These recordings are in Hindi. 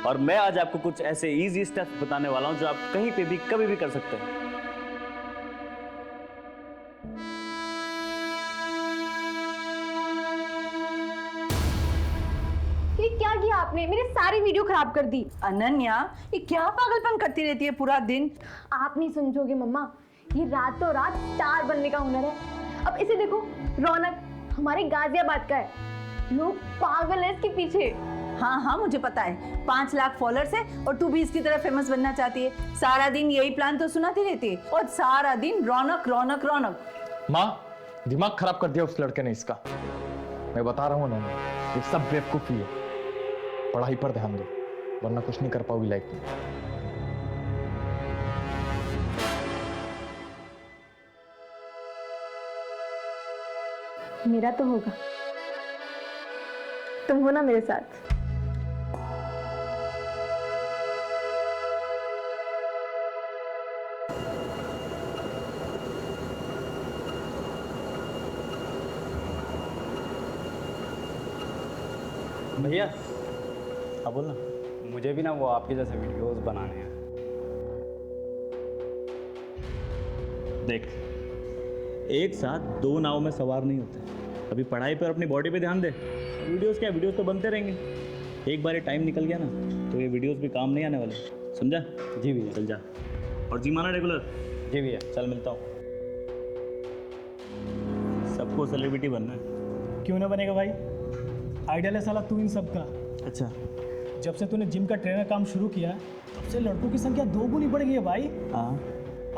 और मैं आज आपको कुछ ऐसे इजी स्टेप्स बताने वाला हूं जो आप कहीं पे भी कभी भी कर सकते हैं। ये क्या किया आपने? मेरी सारी वीडियो खराब कर दी। अनन्या, ये क्या पागलपन करती रहती है पूरा दिन? आप नहीं समझोगे मम्मा, ये रातों रात स्टार बनने का हुनर है। अब इसे देखो, रौनक हमारे गाजियाबाद का है, लोग पागल है इसके पीछे। हाँ हाँ, मुझे पता है, 5 लाख फॉलोअर्स है और तू भी इसकी तरह फेमस बनना चाहती है। सारा दिन यही प्लान तो सुनाती रहती है और सारा दिन रौनक रौनक रौनक। माँ, दिमाग खराब कर दिया उस लड़के ने इसका। मैं बता रहा हूँ ना, ये सब बेवकूफी है। पढ़ाई पर ध्यान दो, वरना कुछ नहीं कर पाओगी लाइफ में। मेरा तो होगा, तुम हो ना मेरे साथ। भैया, हाँ बोल ना। मुझे भी ना वो आपके जैसे वीडियोस बनाने हैं। देख, एक साथ 2 नाव में सवार नहीं होते। अभी पढ़ाई पर, अपनी बॉडी पे ध्यान दे। वीडियोस क्या, वीडियोस तो बनते रहेंगे। एक बार ये टाइम निकल गया ना तो ये वीडियोस भी काम नहीं आने वाले। समझा? जी भैया। चल जा और जी माना रेगुलर। जी भैया। चल मिलता हूँ। सबको सेलिब्रिटी बनना है। क्यों ना बनेगा भाई, आइडियल है साला तू इन सब का। अच्छा, जब से तूने जिम का ट्रेनर काम शुरू किया तब से लड़कों की संख्या 2 गुनी बढ़ गई है भाई। हाँ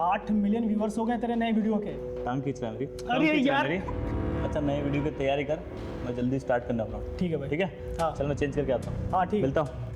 8 मिलियन व्यूअर्स हो गए तेरे नए वीडियो के। टांग खींच रहा है मेरी। अरे टांग खींच रहा है यार। मेरी। अच्छा, नए वीडियो की तैयारी कर, मैं जल्दी स्टार्ट करने वाला हूँ। ठीक है भाई। ठीक है, हाँ। चल मैं चेंज करके आता हूँ। हाँ ठीक। मिलता हूँ।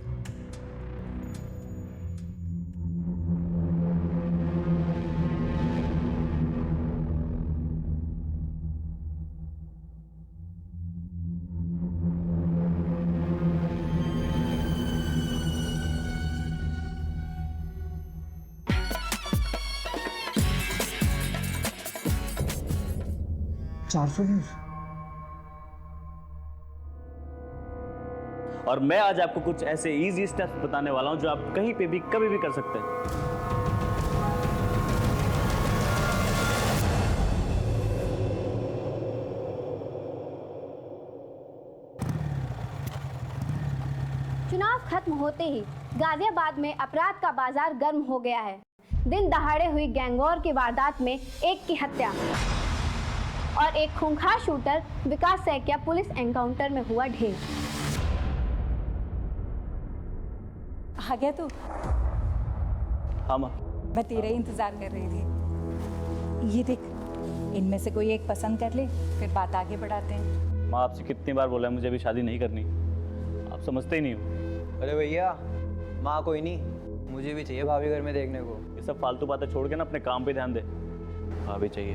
और मैं आज आपको कुछ ऐसे इजी स्टेप्स बताने वाला हूं जो आप कहीं पे भी कभी भी कर सकते हैं। चुनाव खत्म होते ही गाजियाबाद में अपराध का बाजार गर्म हो गया है। दिन दहाड़े हुई गैंगवॉर की वारदात में एक की हत्या और एक खूंखार शूटर विकास सैकिया पुलिस एनकाउंटर में हुआ ढेर। आ गया तू? हाँ माँ। मैं तेरा ही इंतजार कर रही थी। ये देख, इनमें से कोई एक पसंद कर ले, फिर बात आगे बढ़ाते हैं। माँ, आपसे कितनी बार बोला है मुझे अभी शादी नहीं करनी। आप समझते ही नहीं हो। अरे भैया, माँ कोई नहीं, मुझे भी चाहिए भाभी घर में देखने को। ये सब फालतू बातें छोड़ के ना अपने काम पे ध्यान दे। भाभी चाहिए।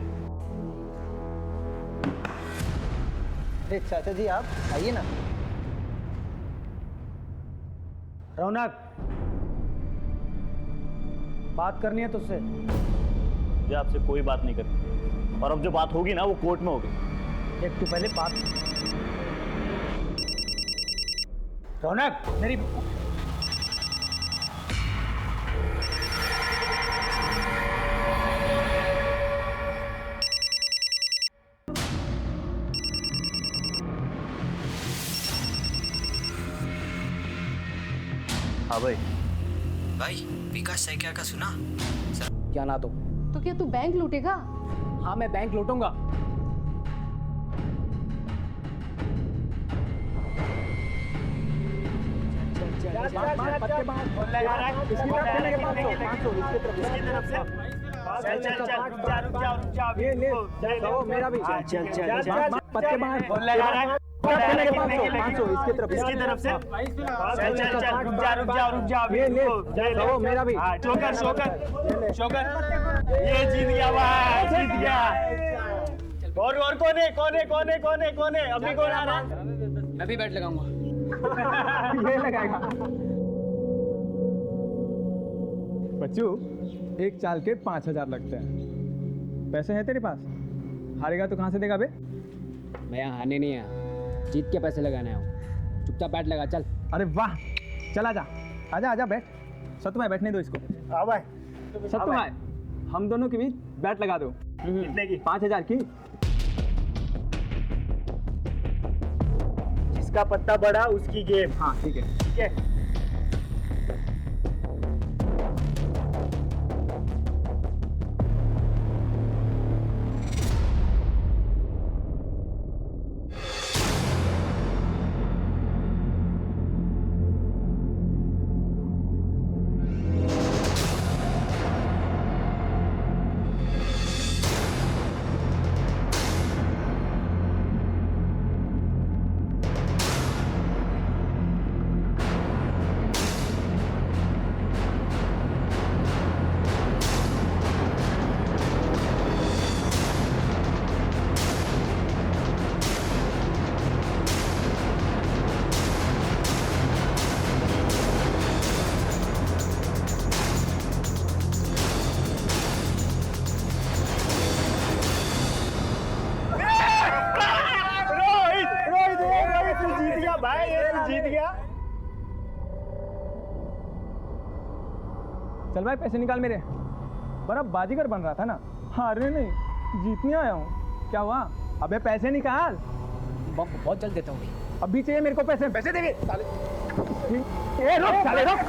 अरे चाचा जी, आप आइए ना। रौनक, बात करनी है तुझसे। मुझे आपसे कोई बात नहीं करनी, और अब जो बात होगी ना वो कोर्ट में होगी। एक तू पहले बात। रौनक मेरी। हाँ भाई। भाई, विकास सैकिया का सुना? क्या ना तो क्या तू बैंक लूटेगा? हाँ, मैं बैंक लूटूंगा। मेरा भी पत्ते बांट इसकी तरफ से। मेरा भी शोकर ये जीत गया भाई, जीत गया। और कोने अभी कौन आ रहा है? मैं भी बैट लगाऊंगा। ये लगाएगा बच्चू। एक चाल के 5000 लगते हैं। पैसे हैं तेरे पास? हारेगा तो कहाँ से देगा बे? मैं यहाँ हारने नहीं आया, जीत के पैसे लगाने आया हूँ। चुपचाप बैट लगा, चल। अरे वाह, चला जा। आजा आजा बैठ। सत्तू भाई बैठने दो इसको। हाँ भाई सत्तू भाई हम दोनों के बीच बैट लगा दो। कितने की? 5000 की। जिसका पत्ता बड़ा उसकी गेम। हाँ ठीक है। ठीक है। रोहित तू जीत गया भाई, ये तू जीत गया। चल भाई पैसे निकाल मेरे। पर अब बाजीगर बन रहा था ना, हारने नहीं जीतने आया हूँ। क्या हुआ? अबे पैसे निकाल। बहुत जल्द देता हूँ। अभी चाहिए मेरे को पैसे। पैसे देंगे साले। ए रुक साले, रुक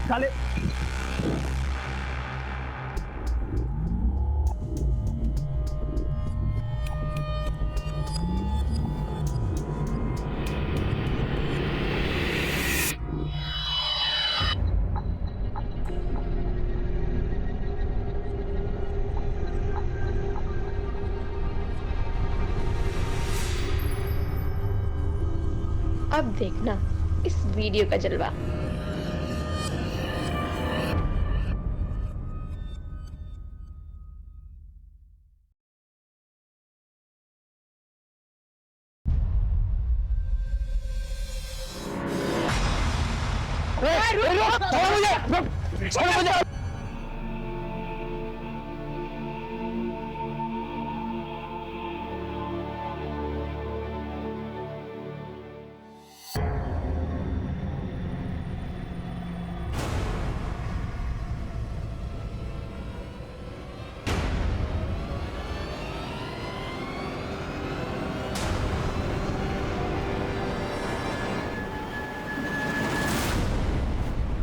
साले। अब देखना इस वीडियो का जलवा।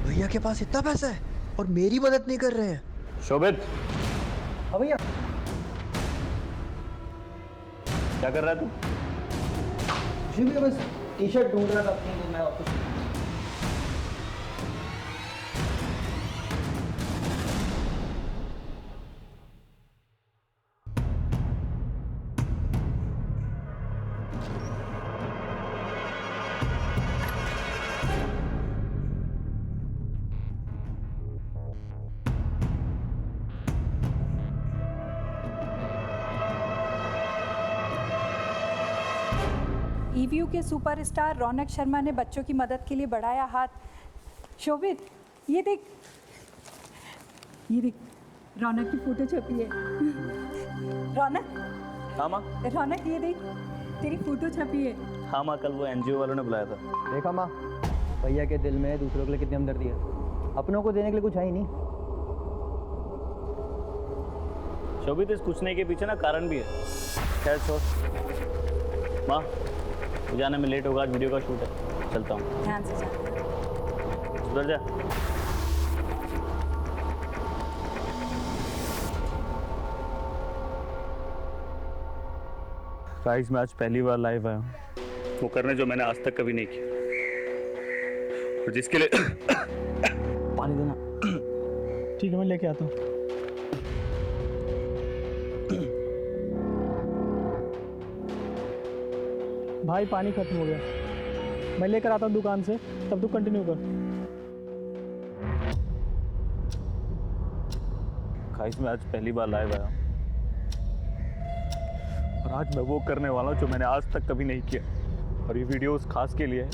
भैया के पास इतना पैसा है और मेरी मदद नहीं कर रहे हैं। शोभित, हाँ भैया। क्या कर रहा है तू? जी भैया बस टी शर्ट ढूंढ रहा था अपनी, तो मैं वापस। ईवीयू के सुपरस्टार रौनक शर्मा ने बच्चों की मदद के लिए बढ़ाया हाथ। शोभित ये देख रौनक की फोटो छपी है। रौनक। हाँ माँ। रौनक ये देख तेरी फोटो छपी है। हाँ माँ, कल वो एनजीओ वालों ने बुलाया था। देखा माँ, भैया के दिल में दूसरों के लिए कितनी हमदर्दी है। अपनों को देने के लिए कुछ है ही नहीं। शोभित, इस कुछ नहीं के पीछे ना कारण भी है। खैर छोड़ माँ, जाने में लेट होगा, आज वीडियो का शूट है, चलता हूँ। ध्यान से जा। सुधर जा। गाइस, मैं आज पहली बार लाइव आया हूँ, वो करने जो मैंने आज तक कभी नहीं किया, और जिसके लिए पानी देना। ठीक है मैं लेके आता हूँ। भाई पानी खत्म हो गया, मैं लेकर आता हूँ दुकान से, तब तू कंटिन्यू कर। गाइस, मैं आज पहली बार लाइव आया हूँ, और आज मैं वो करने वाला हूँ जो मैंने आज तक कभी नहीं किया, और ये वीडियो उस खास के लिए है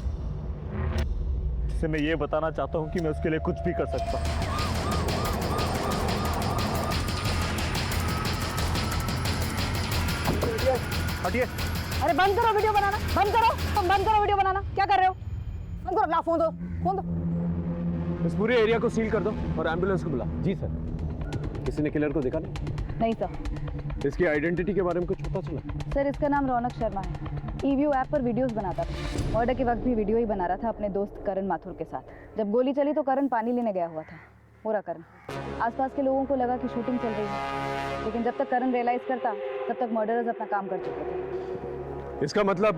जिससे मैं ये बताना चाहता हूँ कि मैं उसके लिए कुछ भी कर सकता हूँ। हटिए। अरे बंद करो वीडियो बनाना, बंद करो, तुम बंद करो वीडियो बनाना। क्या कर रहे हो? बंद करो, ला फोन दो, फोन दो। इस पूरे एरिया को सील कर दो और एम्बुलेंस को बुला। जी सर। किसी ने किलर को देखा नहीं? सर। इसकी आइडेंटिटी के बारे में कुछ पता चला? सर इसका नाम रौनक शर्मा है। ईव्यू ऐप पर वीडियोस बनाता था। मर्डर के वक्त भी वीडियो ही बना रहा था अपने दोस्त करण माथुर के साथ। जब गोली चली तो करण पानी लेने गया हुआ था। पूरा करण। आसपास के लोगों को लगा कि शूटिंग चल रही है, लेकिन जब तक करण रियलाइज करता तब तक मर्डरर्स अपना काम कर चुके थे। इसका मतलब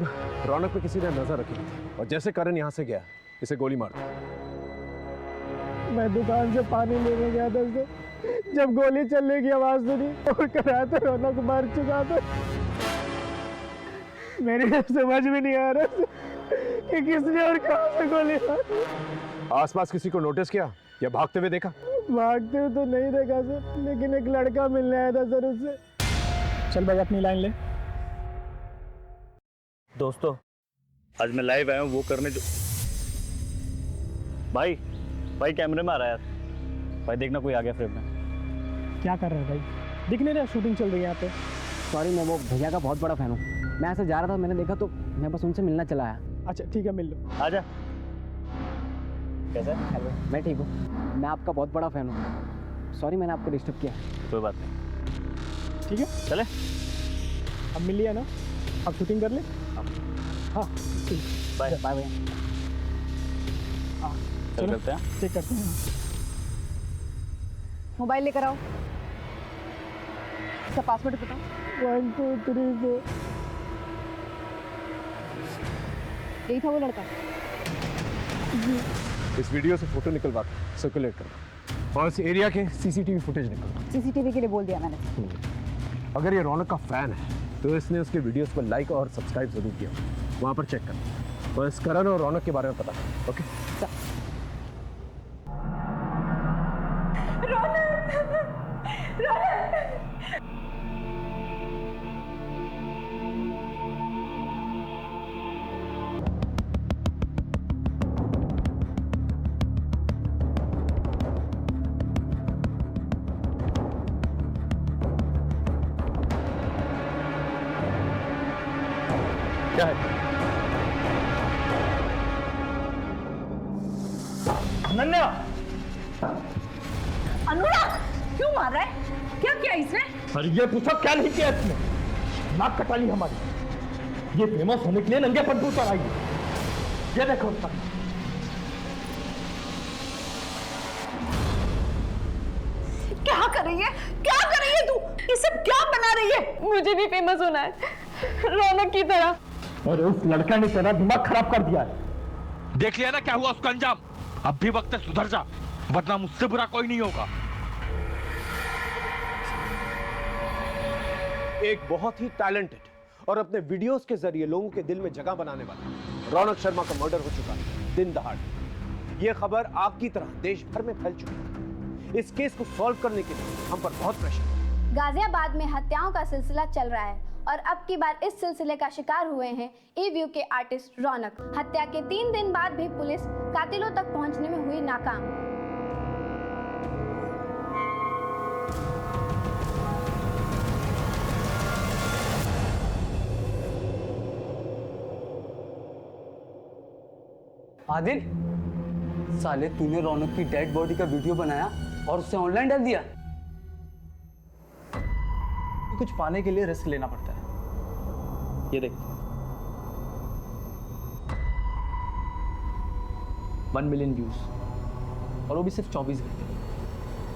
रौनक पे किसी ने नजर रखी और जैसे करण यहाँ से गया इसे गोली मार दी। मैं दुकान से पानी लेने गया था सर, जब गोली चलने की आवाज सुनी और कराया तो रौनक मर चुका था। मेरे समझ में नहीं आ रहा कि किसने और कहां से गोली मारी। आसपास किसी को नोटिस किया या भागते हुए देखा? भागते हुए तो नहीं देखा सर, लेकिन एक लड़का मिलने आया था सर उससे। चल भाई अपनी लाइन ले। दोस्तों आज मैं लाइव आया हूँ वो करने जो भाई कैमरे में आ रहा है यार। भाई देखना कोई आ गया फ्रेम में। क्या कर रहे हैं भाई? दिख नहीं रहा शूटिंग चल रही है यहाँ पे। सॉरी, मैं वो भैया का बहुत बड़ा फैन हूँ। मैं ऐसे जा रहा था, मैंने देखा तो मैं बस उनसे मिलना चला आया। अच्छा ठीक है, मिल लो। आजा। कैसा है? हेलो, मैं ठीक हूँ। मैं आपका बहुत बड़ा फैन हूँ। सॉरी मैंने आपको डिस्टर्ब किया। कोई बात नहीं, ठीक है चले। अब मिल लिया ना, अब शूटिंग कर ले। हाँ ठीक, बाय बाय भैया। चल करते हैं। चेक करते हैं। मोबाइल लेकर आओ। इसका पासवर्ड बताओ। 1 2 3 4। यही था वो लड़का। इस वीडियो से फोटो निकलवा सर्कुलेट करो और इस एरिया के सीसीटीवी फुटेज निकलवा। सीसीटीवी के लिए बोल दिया मैंने। अगर ये रौनक का फैन है तो इसने उसके वीडियोस को लाइक और सब्सक्राइब जरूर किया। वहां पर चेक कर और इस करण और रौनक के बारे में पता कर। ओके क्या है? नन्या अनुरा क्यों मार रहा है? क्या किया इसने? अरे ये पूछो क्या नहीं किया इसने? नाक कटा ली हमारी। ये फेमस होने के लिए नंगे पट्टू पर आई है। ये देखो उसका। क्या कर रही है? क्या कर रही है तू? ये सब क्या बना रही है? मुझे भी फेमस होना है रौनक की तरह। अरे उस लड़का ने तेरा दिमाग खराब कर दिया है। देख लिया ना क्या हुआ उसका अंजाम। अब भी वक्त है सुधर जा, वरना मुझसे बुरा कोई नहीं होगा। एक बहुत ही टैलेंटेड और अपने वीडियोस के जरिए लोगों के दिल में जगह बनाने वाला रौनक शर्मा का मर्डर हो चुका है दिन दहाड़े। यह खबर आग की तरह देश भर में फैल चुकी है। इस केस को सॉल्व करने के लिए हम पर बहुत प्रेशर है। गाजियाबाद में हत्याओं का सिलसिला चल रहा है और अब की बार इस सिलसिले का शिकार हुए हैं ईव्यू के आर्टिस्ट रौनक। हत्या के 3 दिन बाद भी पुलिस कातिलों तक पहुंचने में हुई नाकाम। आदिल, साले तूने रौनक की डेड बॉडी का वीडियो बनाया और उसे ऑनलाइन डाल दिया। कुछ पाने के लिए रिस्क लेना पड़ता है। ये देख 1 मिलियन व्यूज और वो भी सिर्फ 24 घंटे।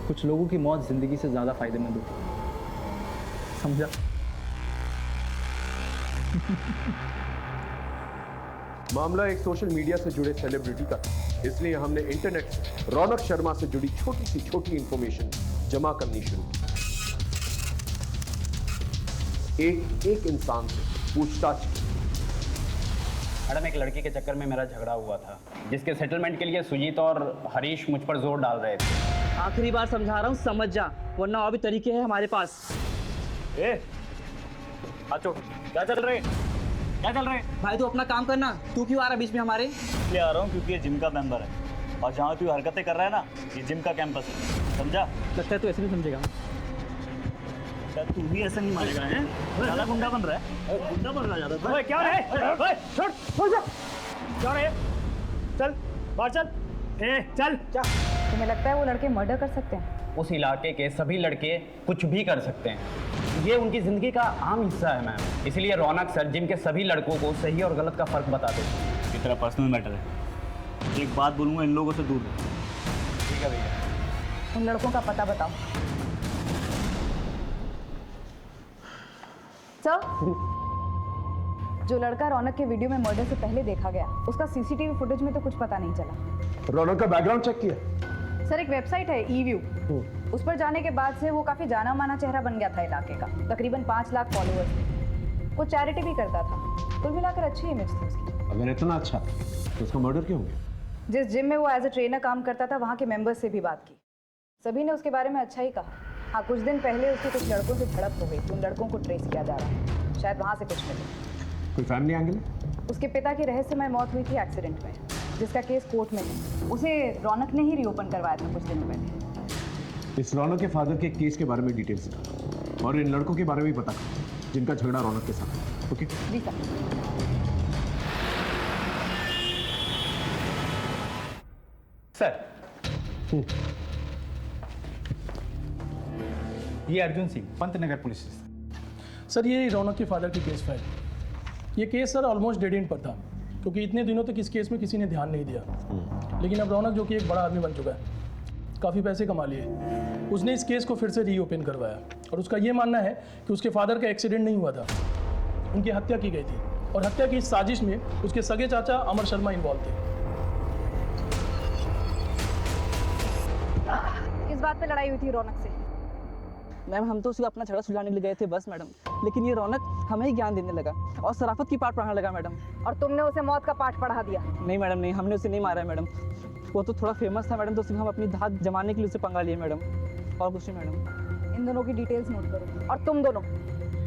कुछ लोगों की मौत जिंदगी से ज्यादा फायदेमंद होती है, समझा? मामला एक सोशल मीडिया से जुड़े सेलिब्रिटी का था, इसलिए हमने इंटरनेट से रौनक शर्मा से जुड़ी छोटी सी छोटी इंफॉर्मेशन जमा करनी शुरू की। एक इंसान से पूछताछ। मैडम एक लड़की के चक्कर में मेरा झगड़ा हुआ था, जिसके सेटलमेंट के लिए सुजीत और हरीश मुझ पर जोर डाल रहे थे। आखिरी बार समझा रहा हूँ, समझ जा, वरना और भी तरीके हैं हमारे पास। आचो, क्या चल रहे भाई तू अपना काम करना। तू क्यों आ रहा बीच में हमारे? इसलिए आ रहा हूँ क्योंकि ये जिम का मेंबर है और जहाँ तू हरकतें कर रहा है ना, ये जिम का कैंपस है, समझा? लगता है तू ऐसे नहीं समझेगा। क्या तू भी ऐसा नहीं मानेगा? है ज्यादा गुंडा बन रहा है, गुंडा बन रहा है ज्यादा। ओए क्या रे? छोड़ जा। क्या रे? चल बाहर चल। चल। तुम्हें लगता है वो लड़के मर्डर कर सकते हैं? उस इलाके के सभी लड़के कुछ भी कर सकते हैं, ये उनकी ज़िंदगी का आम हिस्सा है मैम। इसलिए रौनक सर जिम के सभी लड़कों को सही और गलत का फ़र्क बताते हैं। ये तेरा पर्सनल मैटर है। एक बात बोलूँगा, इन लोगों से दूर रहो। ठीक है भैया। उन लड़कों का पता बताओ। सर, जो लड़का रौनक के वीडियो में मर्डर से पहले देखा गया, उसका सीसीटीवी फुटेज में तो कुछ पता नहीं चला। रौनक का बैकग्राउंड चेक किया? सर, एक वेबसाइट है ईव्यू, उस पर जाने के बाद से वो काफी जाना माना चेहरा बन गया था इलाके का। तकरीबन 5 लाख फॉलोअर्स थे। वो चैरिटी भी करता था। कुल मिलाकर अच्छी इमेज थी उसकी। अगर इतना अच्छा तो उसका मर्डर क्यों हो गया? जिस जिम में वो एज ए ट्रेनर काम करता था, वहाँ के मेंबर्स से भी बात की। सभी ने उसके बारे में अच्छा ही कहा। हाँ, कुछ दिन पहले उसके कुछ लड़कों से झड़प हो गई। उन लड़कों को ट्रेस किया जा रहा है, शायद वहाँ से कुछ मिले। कोई फैमिली एंगल है? उसके पिता की रहस्यमय मौत हुई थी एक्सीडेंट में, जिसका केस कोर्ट में है। उसे रौनक ने ही रीओपन करवाया था कुछ दिनों पहले। इस रौनक के फादर के केस के बारे में डिटेल्स दो और इन लड़कों के बारे में भी पता करो जिनका झगड़ा रौनक के साथ। ओके? जी सर। सर, ये Arjun Singh, Pantnagar police station. Sir, ये रौनक के फादर की केस फाइल। ये case sir almost dead and पर था, क्योंकि इतने दिनों तक इस केस में किसी ने ध्यान नहीं दिया। लेकिन अब रौनक, जो कि एक बड़ा आदमी बन चुका है, काफ़ी पैसे कमा लिए, उसने इस केस को फिर से रीओपन करवाया। और उसका ये मानना है कि उसके फादर का एक्सीडेंट नहीं हुआ था, उनकी हत्या की गई थी। और हत्या की इस साजिश में उसके सगे चाचा अमर शर्मा इन्वॉल्व थे। किस बात पे लड़ाई हुई थी रौनक से? मैम, हम तो उसे अपना झगड़ा सुलझाने के लिए गए थे बस मैडम, लेकिन ये रौनक हमें ही ज्ञान देने लगा और शराफत की पाठ पढ़ाने लगा मैडम। और तुमने उसे मौत का पाठ पढ़ा दिया? नहीं मैडम, नहीं, हमने उसे नहीं मारा है मैडम। वो तो थोड़ा फेमस था मैडम, तो सिर्फ हम अपनी धाक जमाने के लिए उसे पंगा लिए मैडम, और कुछ नहीं मैडम। इन दोनों की डिटेल्स नोट करो। और तुम दोनों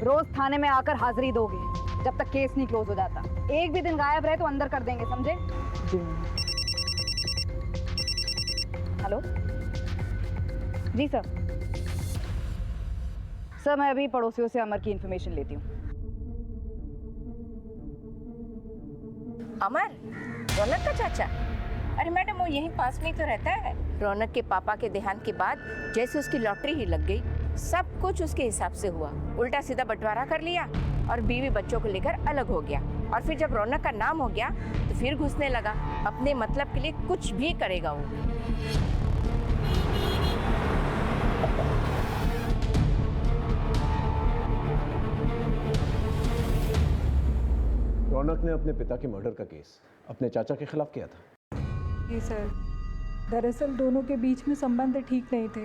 रोज थाने में आकर हाजिरी दोगे जब तक केस नहीं क्लोज हो जाता। एक भी दिन गायब रहे तो अंदर कर देंगे, समझे? जी। हेलो जी सर। सर, मैं अभी पड़ोसियों से अमर की इन्फॉर्मेशन लेती हूँ। अमर, रौनक का चाचा? अरे मैडम, वो यहीं पास में ही तो रहता है। रौनक के पापा के देहांत के बाद जैसे उसकी लॉटरी ही लग गई, सब कुछ उसके हिसाब से हुआ। उल्टा सीधा बंटवारा कर लिया और बीवी बच्चों को लेकर अलग हो गया। और फिर जब रौनक का नाम हो गया तो फिर घुसने लगा। अपने मतलब के लिए कुछ भी करेगा वो। रौनक ने अपने पिता के मर्डर का केस अपने चाचा के खिलाफ किया था। जी सर, दरअसल दोनों के बीच में संबंध ठीक नहीं थे।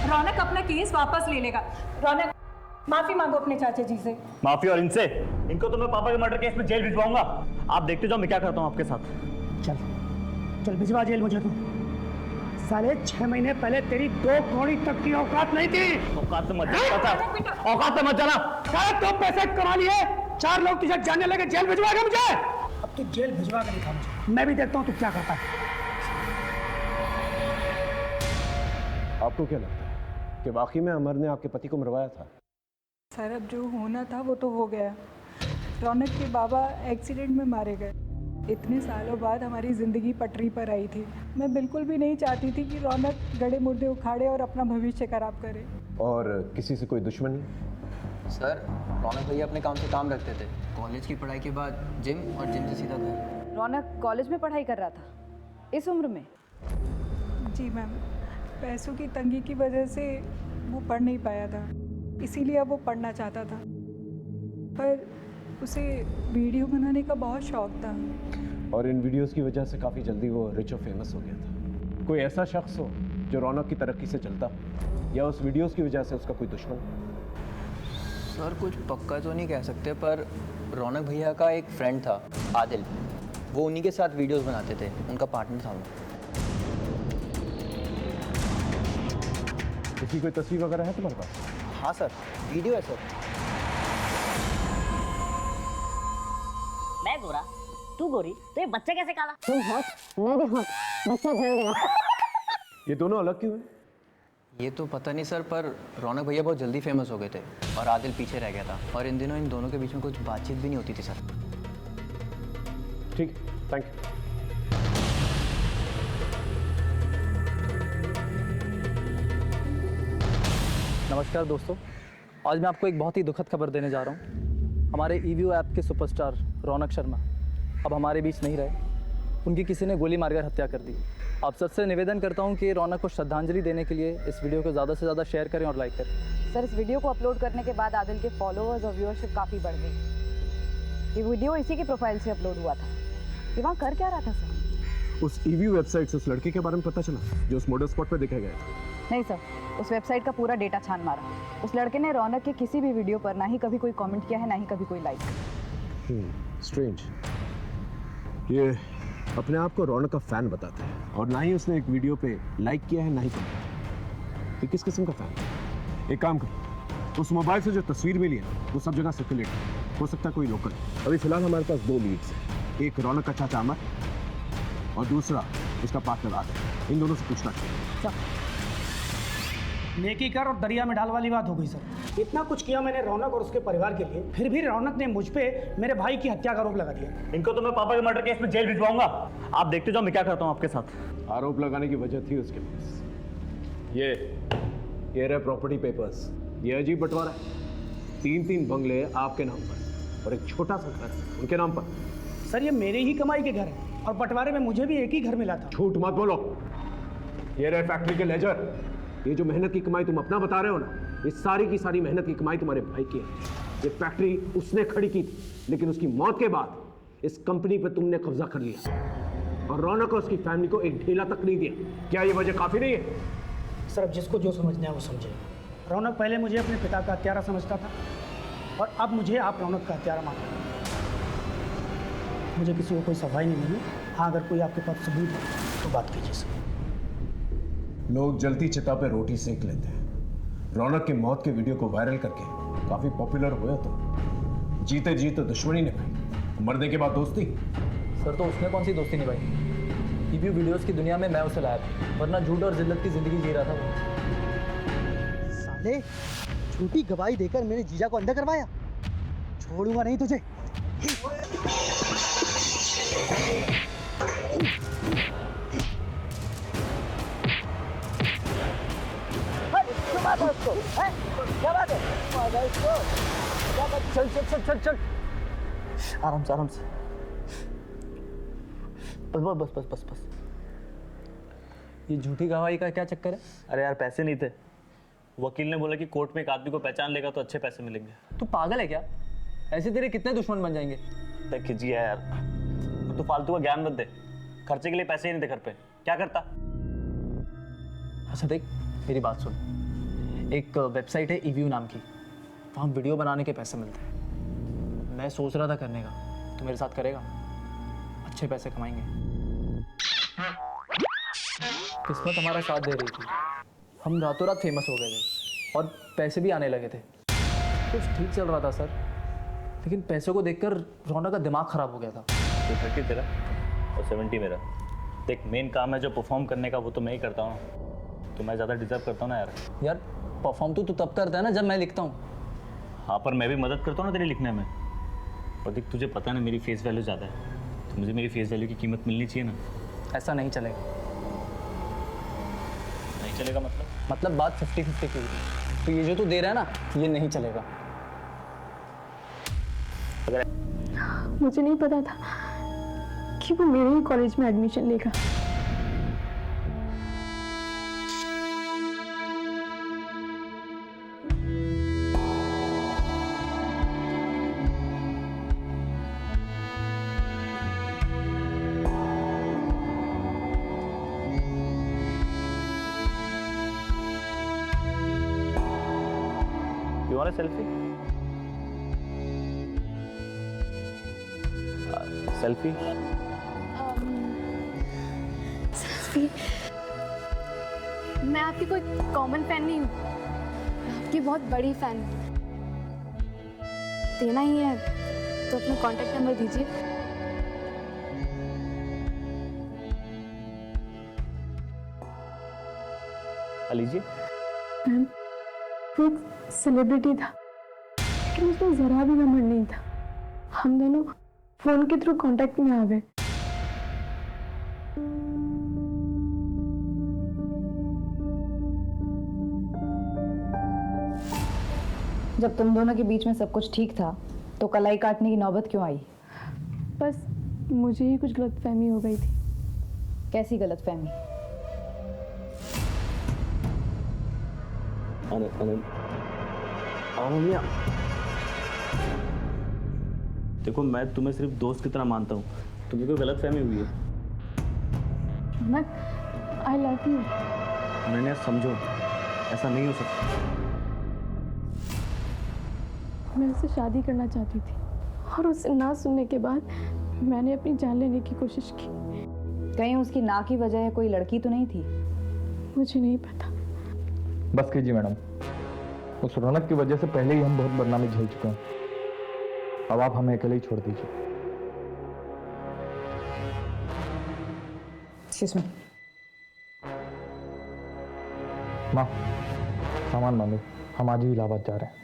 रौनक अपना केस वापस ले लेगा। रौनक, माफी मांगो अपने चाचा जी से। माफी? और इनसे? इनको तो मैं पापा के मर्डर केस में जेल भिजवाऊंगा। आप देखते जाओ मैं क्या करता हूँ आपके साथ। चल चल भिजवा जेल मुझे तू। साले 6 महीने पहले तेरी 2 कौड़ी तक की औकात नहीं थी। औकात से मत जाना, औकात से मत जाना। तो पैसे कमा लिए, 4 लोग तुझे जानने लगे, जेल भिजवाएगा मुझे? अब तू जेल भिजवा कर दिखा मुझे, मैं भी देखता हूँ तू क्या करता है। आपको क्या लगता है कि वाकई में अमर ने आपके पति को मरवाया था? सर, अब जो होना था वो तो हो गया। रौनक के बाबा एक्सीडेंट में मारे गए। इतने सालों बाद हमारी ज़िंदगी पटरी पर आई थी। मैं बिल्कुल भी नहीं चाहती थी कि रौनक गड़े मुर्दे उखाड़े और अपना भविष्य खराब करे। और किसी से कोई दुश्मनी? सर, रौनक भैया अपने काम से काम रखते थे। कॉलेज की पढ़ाई के बाद जिम और जिम से सीधा घर। रौनक कॉलेज में पढ़ाई कर रहा था इस उम्र में? जी मैम, पैसों की तंगी की वजह से वो पढ़ नहीं पाया था, इसीलिए अब वो पढ़ना चाहता था। पर उसे वीडियो बनाने का बहुत शौक था। और इन वीडियोस की वजह से काफ़ी जल्दी वो रिच और फेमस हो गया था। कोई ऐसा शख्स हो जो रौनक की तरक्की से चलता, या उस वीडियोस की वजह से उसका कोई दुश्मन? सर, कुछ पक्का तो नहीं कह सकते, पर रौनक भैया का एक फ्रेंड था आदिल, वो उन्हीं के साथ वीडियोस बनाते थे, उनका पार्टनर था वो। इसकी कोई तस्वीर वगैरह है तुम्हारे पास? हाँ सर, वीडियो है सर। मैं गोरा, तू गोरी, तो ये बच्चा कैसे काला? तुम हॉट, मैं भी हॉट, बच्चा जल गया। ये दोनों अलग क्यों हैं? ये तो पता नहीं सर, पर रौनक भैया बहुत जल्दी फेमस हो गए थे और आदिल पीछे रह गया था। और इन दिनों इन दोनों के बीच में कुछ बातचीत भी नहीं होती थी सर। ठीक, थैंक यू। नमस्कार दोस्तों, आज मैं आपको एक बहुत ही दुखद खबर देने जा रहा हूँ। हमारे ईवीओ ऐप के सुपरस्टार रौनक शर्मा अब हमारे बीच नहीं रहे। उनकी किसी ने गोली मारकर हत्या कर दी। आप सबसे निवेदन करता हूँ कि रौनक को श्रद्धांजलि देने के लिए इस वीडियो को ज़्यादा से ज़्यादा शेयर करें और लाइक करें। सर, इस वीडियो को अपलोड करने के बाद आदिल के फॉलोअर्स और व्यूअरशिप काफ़ी बढ़ गई। ये वीडियो इसी की प्रोफाइल से अपलोड हुआ था। ये वहाँ कर क्या रहा था सर? उस ईवी वेबसाइट से उस लड़के के बारे में पता चला जो उस मॉडल स्पॉट पर देखा गया था। नहीं सर, उस वेबसाइट का पूरा डेटा छान मारा। उस लड़के ने रौनक के किसी भी वीडियो पर ना ही कभी कोई कमेंट किया है, ना ही कभी कोई लाइक। स्ट्रेंज। ये अपने आप को रौनक का फैन बताता है और ना ही उसने एक वीडियो पे लाइक किया है, ना ही कमेंट। ये किस किस्म का फैन है? एक काम कर, उस मोबाइल से जो तस्वीर मिली है वो सब जगह सर्कुलेट हो सकता है कोई लोकल। अभी फिलहाल हमारे पास 2 लीड्स हैं, एक रौनक का चाचा अमर और दूसरा उसका पार्टनर आदिल। इन दोनों से पूछना चाहिए। नेकी कर और दरिया में डाल वाली बात हो गई सर। इतना कुछ किया मैंने रौनक और उसके परिवार के लिए, फिर भी रौनक ने मुझ पे मेरे भाई की हत्या का आरोप लगा दिया। इनको तो मैं पापा के मर्डर केस में जेल भिजवाऊंगा। आप देखते जाओ मैं क्या करता हूँ आपके साथ। आरोप लगाने की वजह थी उसके पास। ये रहे प्रॉपर्टी पेपर्स। ये अजीब बंटवारा है। 3-3 बंगले आपके नाम पर और एक छोटा सा घर उनके नाम पर। सर, ये मेरे ही कमाई के घर है और बंटवारे में मुझे भी एक ही घर मिला था। झूठ मत बोलो। ये रहे फैक्ट्री के लेजर। ये जो मेहनत की कमाई तुम अपना बता रहे हो ना, ये सारी की सारी मेहनत की कमाई तुम्हारे भाई की है। ये फैक्ट्री उसने खड़ी की थी, लेकिन उसकी मौत के बाद इस कंपनी पर तुमने कब्जा कर लिया और रौनक और उसकी फैमिली को एक ढेला तक नहीं दिया। क्या ये वजह काफी नहीं है? सर, अब जिसको जो समझना है वो समझे। रौनक पहले मुझे अपने पिता का हत्यारा समझता था और अब मुझे आप रौनक का हत्यारा मानते हैं। मुझे किसी को कोई सफाई नहीं मिली। हाँ, अगर कोई आपके पास सबूत है तो बात कीजिए सर। लोग जलती चिता पे रोटी सेक लेते हैं। रौनक की मौत के वीडियो को वायरल करके काफी पॉपुलर हुए तो जीते जी तो दुश्मनी निभाई, मरने के बाद दोस्ती। सर, तो उसने कौन सी दोस्ती निभाई? ईवीओ वीडियोस की दुनिया में मैं उसे लाया था, वरना झूठ और जिल्लत की जिंदगी जी रहा था वो। साले, झूठी गवाही देकर मेरे जीजा को अंधा करवाया। छोड़ूंगा नहीं तुझे। चल चल चल चल चल, आराम से आराम से। बस बस बस बस बस बस। ये झूठी गवाही का क्या चक्कर है? अरे यार, पैसे नहीं थे। वकील ने बोला कि कोर्ट में एक आदमी को पहचान लेगा तो अच्छे पैसे मिलेंगे। तू पागल है क्या? ऐसे तेरे कितने दुश्मन बन जाएंगे? देख खिजिए यार, तू फालतू का ज्ञान मत दे। खर्चे के लिए पैसे ही नहीं थे घर पे, क्या करता? अच्छा देख, मेरी बात सुन। एक वेबसाइट है ईवीओ नाम की, वहाँ वीडियो बनाने के पैसे मिलते हैं। मैं सोच रहा था करने का, तो मेरे साथ करेगा? अच्छे पैसे कमाएंगे। किस्मत हमारा साथ दे रही थी, हम रातों रात फेमस हो गए थे और पैसे भी आने लगे थे। कुछ ठीक चल रहा था सर, लेकिन पैसों को देखकर रौनक का दिमाग खराब हो गया था। तो 30 तेरा और 70 मेरा। देख, मेन काम है जो परफॉर्म करने का, वो तो मैं ही करता हूँ, तो मैं ज़्यादा डिजर्व करता हूँ ना यार। यार, परफॉर्म तो तू तब करता है ना जब मैं लिखता हूँ। हाँ, पर मैं भी मदद करता हूँ ना तेरे लिखने में। और देख, तुझे पता है ना मेरी फेस वैल्यू ज़्यादा है, तो मुझे मेरी फेस वैल्यू की कीमत मिलनी चाहिए ना। ऐसा नहीं चलेगा। नहीं चलेगा मतलब बात 50-50 की हुई। तो ये जो तू दे रहा है ना, ये नहीं चलेगा। मुझे नहीं पता था कि वो मेरे ही कॉलेज में एडमिशन लेगा। You want a selfie? Selfie? Selfie? मैं आपकी कोई कॉमन फैन नहीं हूँ, मैं आपकी बहुत बड़ी फैन हूँ। देना ही है तो अपना कॉन्टैक्ट नंबर दीजिए। लीजिए। मैम, वो एक सेलिब्रिटी था, लेकिन उसमें जरा भी घमंड नहीं था। हम दोनों फोन के थ्रू कांटेक्ट में आ गए। जब तुम दोनों के बीच में सब कुछ ठीक था तो कलाई काटने की नौबत क्यों आई? बस मुझे ही कुछ गलतफहमी हो गई थी। कैसी गलतफहमी? अनन्या, देखो मैं तुम्हें सिर्फ दोस्त की तरह मानता हूँ, तुम्हें कोई गलतफहमी हुई है। I love you. अनन्या समझो, ऐसा नहीं हो सकता। मैं उससे शादी करना चाहती थी और उससे ना सुनने के बाद मैंने अपनी जान लेने की कोशिश की। कहीं उसकी ना की वजह कोई लड़की तो नहीं थी? मुझे नहीं पता। बस कीजिए मैडम, उस रौनक की वजह से पहले ही हम बहुत बदनामी झेल चुके हैं। अब आप हमें अकेले ही छोड़ दीजिए। Excuse me. माँ, सामान बांधो, हम आज ही इलाहाबाद जा रहे हैं।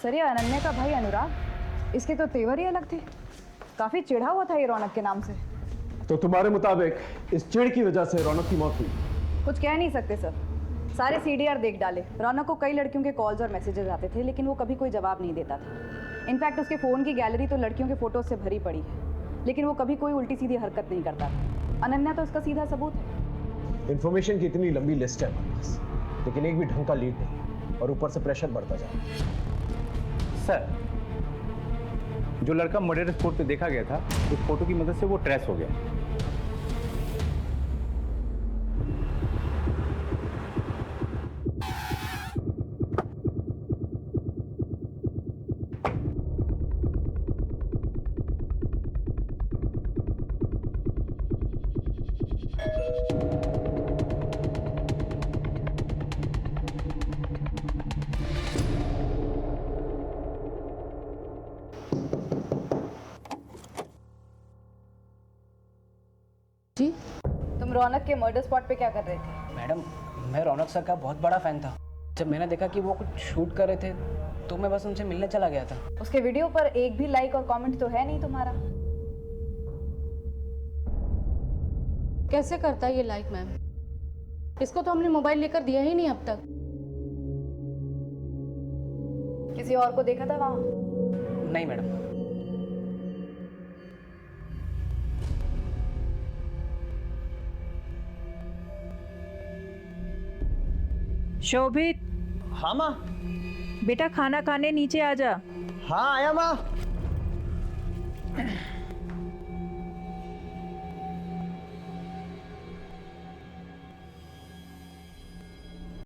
सर, ये अनन्या का भाई अनुराग, इसके तो तेवर ही अलग थे। काफी चिढ़ा हुआ था ये रौनक के नाम से। तो तुम्हारे मुताबिक इस चिढ़ की वजह से रौनक की मौत हुई? कुछ कह नहीं सकते सर, सारे सीडीआर देख डाले। रौनक को कई लड़कियों के कॉल्स और मैसेजेस आते थे, लेकिन वो कभी कोई जवाब नहीं देता था। इनफैक्ट उसके फ़ोन की गैलरी तो लड़कियों के फोटोज से भरी पड़ी है, लेकिन वो कभी कोई उल्टी सीधी हरकत नहीं करता था। अनन्या तो उसका सीधा सबूत है। इन्फॉर्मेशन की इतनी लंबी लिस्ट है हमारे पास, लेकिन एक भी ढंग का लीड नहीं, और ऊपर से प्रेशर बढ़ता जा रहा है। सर, जो लड़का मर्डर स्पॉट पे देखा गया था, उस फोटो की मदद से वो ट्रेस हो गया। जी, तुम रौनक के मर्डर स्पॉट पे क्या कर रहे थे? मैडम, मैं रौनक सर का बहुत बड़ा फ़ैन था। जब मैंने देखा कि वो कुछ शूट कर रहे थे तो मैं बस उनसे मिलने चला गया था। उसके वीडियो पर एक भी लाइक और कमेंट तो है नहीं तुम्हारा। कैसे करता है ये लाइक मैम? इसको तो हमने मोबाइल लेकर दिया ही नहीं अब तक। किसी और को देखा था वहाँ? नहीं मैडम। शोभित। हाँ माँ। बेटा खाना खाने नीचे आ जा। हाँ आया माँ।